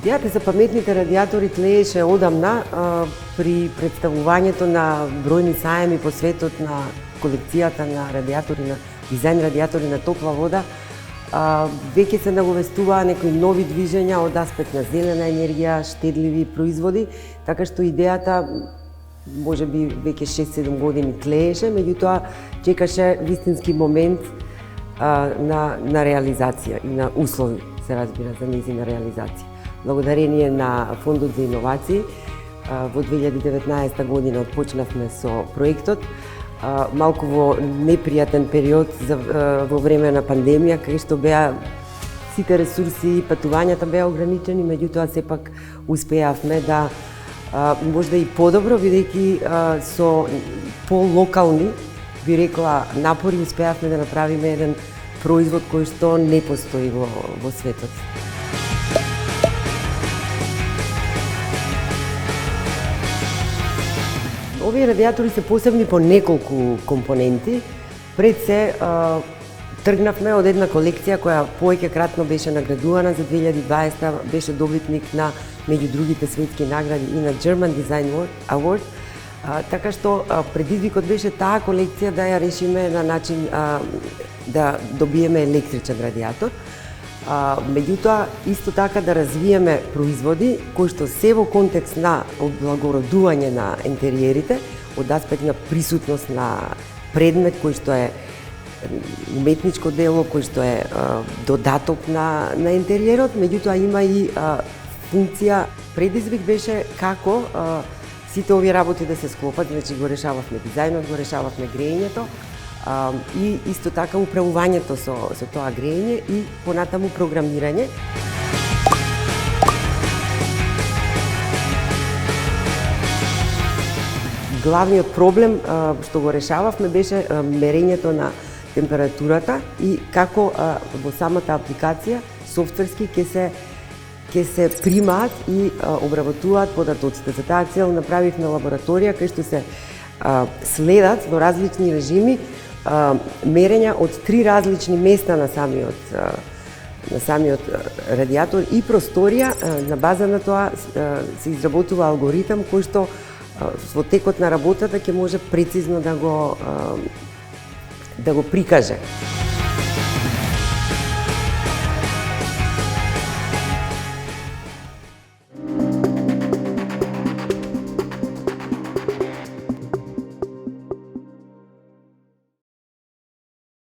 Идејата за паметните радиатори тлееше одамна при представувањето на бројни саеми по светот на колекцијата на радиатори, на дизајн радиатори на топла вода. Веќе се наговестуваа некои нови движења од аспект на зелена енергија, штедливи производи, така што идејата можеби веќе 6-7 години тлееше, меѓутоа чекаше вистински момент на реализација и на услови, се разбира, за нејзина реализација. Благодарение на Фондот за иновации, во 2019 година отпочнавме со проектот, малку во непријатен период во време на пандемија, кај што беа сите ресурси и патувањата беа ограничени, меѓутоа сепак успеавме да можда и подобро, бидејќи со полокални, би рекла, напори успеавме да направиме еден производ кој што не постои во светот. Овие радиатори се посебни по неколку компоненти. Пред се тргнавме од една колекција која повеќекратно беше наградувана за 2020, беше добитник на меѓу другите светски награди и на German Design Award. Така што предизвикот беше таа колекција да ја решиме на начин да добиеме електричен радиатор. Меѓутоа, исто така да развиеме производи кои што се во контекст на облагородување на интериерите, од аспект на присутност на предмет кој што е уметничко дело, кој што е додаток на интериерот, меѓутоа има и функција. Предизвик беше како сите овие работи да се склопат, значи го решававме дизајнот, го решававме грејењето, и исто така управувањето со тоа грејење и понатаму програмирање. Главниот проблем што го решававме беше мерењето на температурата и како во самата апликација софтверски ќе се примаат и обработуваат податоците. За таа цел направивме лабораторија кај што се следат во различни режими мерења од 3 различни места на самиот радиатор и просторија. На база на тоа се изработува алгоритам кој што во текот на работата ќе може прецизно да го прикаже.